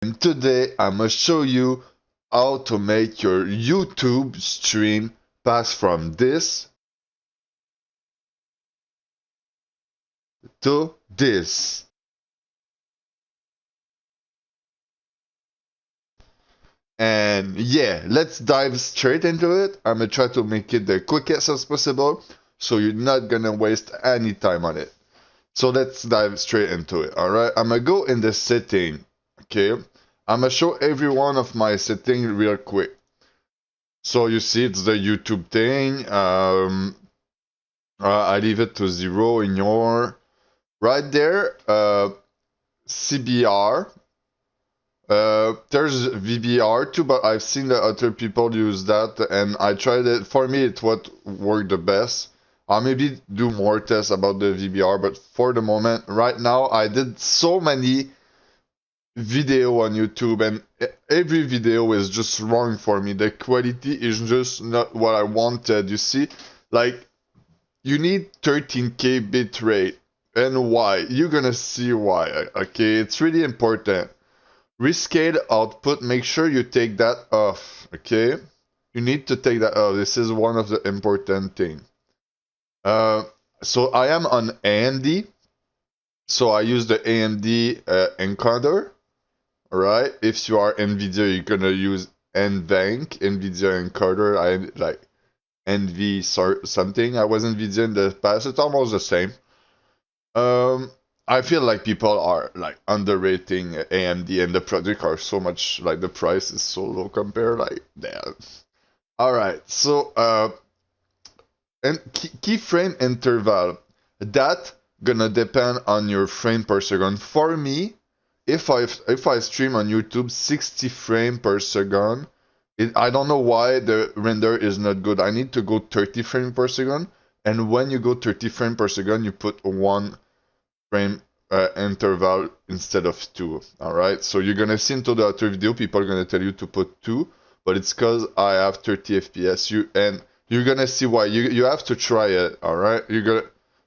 And today I'm gonna show you how to make your YouTube stream pass from this to this. And yeah, let's dive straight into it. I'm gonna try to make it the quickest as possible so you're not gonna waste any time on it. So let's dive straight into it, alright? I'm gonna go in the setting, okay? I'm gonna show every one of my setting real quick. So you see it's the YouTube thing. I leave it to 0 in your right there. CBR. There's VBR too, but I've seen that other people use that, and I tried it. For me, it what worked the best. I'll maybe do more tests about the VBR, but for the moment, right now, I did so many video on YouTube, and every video is just wrong for me. The quality is just not what I wanted. You see, like you need 13K bit rate, and why? You're gonna see why. Okay, it's really important. Rescale output, make sure you take that off, okay? You need to take that off. This is one of the important thing. Uh, so I am on AMD, so I use the AMD encoder, alright? If you are NVIDIA, you're gonna use NVENC, NVIDIA encoder. I like NV something. I was NVIDIA in the past. It's almost the same. Um, I feel like people are like underrating AMD, and the product are so much like the price is so low compared. Like, damn. All right, so and keyframe interval, that gonna depend on your frame per second. For me, if I stream on YouTube 60 frame per second, I don't know why the render is not good. I need to go 30 frame per second, and when you go 30 frame per second, you put one frame interval instead of two. All right, so you're gonna see into the other video, people are gonna tell you to put two, but it's because I have 30 FPS. You're gonna see why. You have to try it. All right, you're gonna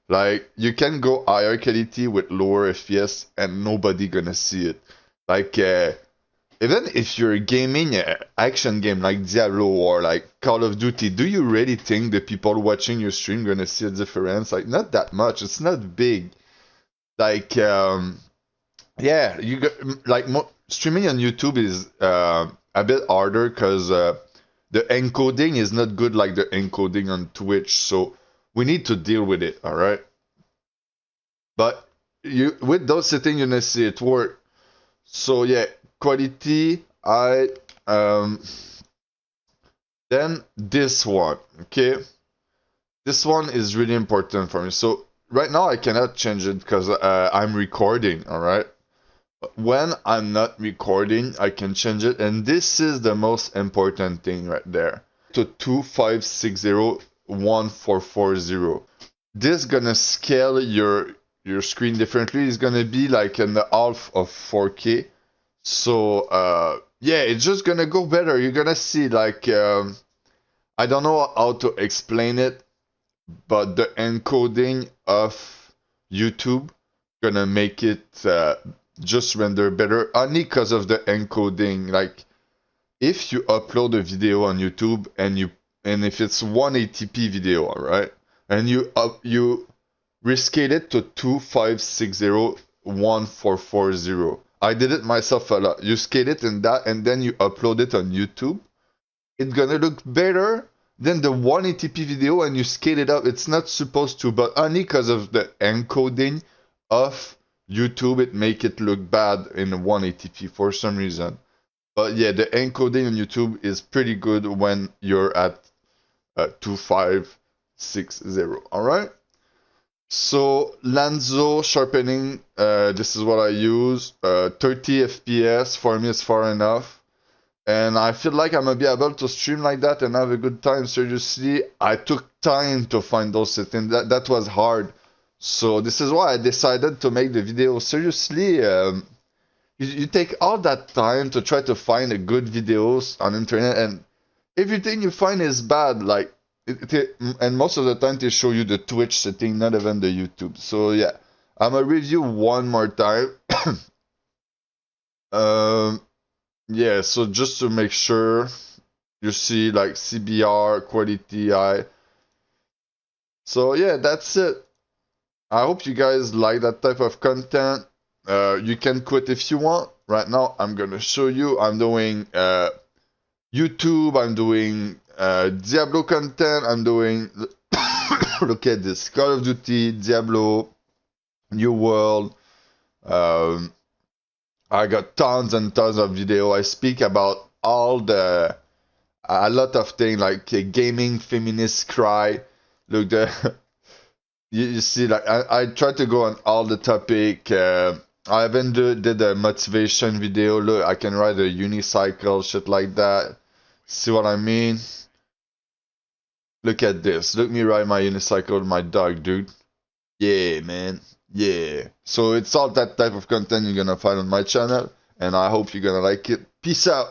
like you can go higher quality with lower FPS and nobody gonna see it. Like even if you're gaming an action game like Diablo or like Call of Duty, do you really think the people watching your stream gonna see a difference? Like not that much. It's not big. Like yeah, you got like streaming on YouTube is a bit harder because the encoding is not good like the encoding on Twitch, so we need to deal with it, all right? But you with those settings, you're gonna see it work. So yeah, quality, then this one, okay? This one is really important for me. So right now I cannot change it because I'm recording, all right? When I'm not recording, I can change it, and this is the most important thing right there. To 25601440. This gonna scale your screen differently. It's gonna be like in the half of 4K. So yeah, it's just gonna go better. You're gonna see like I don't know how to explain it, but the encoding of YouTube gonna make it just render better only because of the encoding. Like if you upload a video on YouTube and if it's 180p video, alright, and you rescale it to 25601440. I did it myself a lot. You scale it in that and then you upload it on YouTube. It's gonna look better than the 180p video and you scale it up. It's not supposed to, but only because of the encoding of YouTube, it make it look bad in 180p for some reason. But yeah, the encoding on YouTube is pretty good when you're at 2560. All right. So Lanzo sharpening, this is what I use. 30 FPS for me is far enough. And I feel like I'm gonna be able to stream like that and have a good time. Seriously, I took time to find those settings. That was hard. So this is why I decided to make the video. Seriously, you take all that time to try to find a good videos on internet, and everything you find is bad. Like and most of the time they show you the Twitch setting, not even the YouTube. So yeah, I'm gonna review one more time. Um, yeah, so just to make sure you see like CBR, quality high. So yeah, that's it. I hope you guys like that type of content. You can quit if you want. Right now, I'm gonna show you. I'm doing YouTube. I'm doing Diablo content. I'm doing look at this Call of Duty, Diablo, New World. Um, I got tons and tons of video. I speak about all the a lot of things like gaming, feminist cry. Look, the you see, like I try to go on all the topic. I even did a motivation video. Look, I can ride a unicycle, shit like that. See what I mean? Look at this. Look me ride my unicycle with my dog, dude. Yeah, man. Yeah. So it's all that type of content you're gonna find on my channel, and I hope you're gonna like it. Peace out.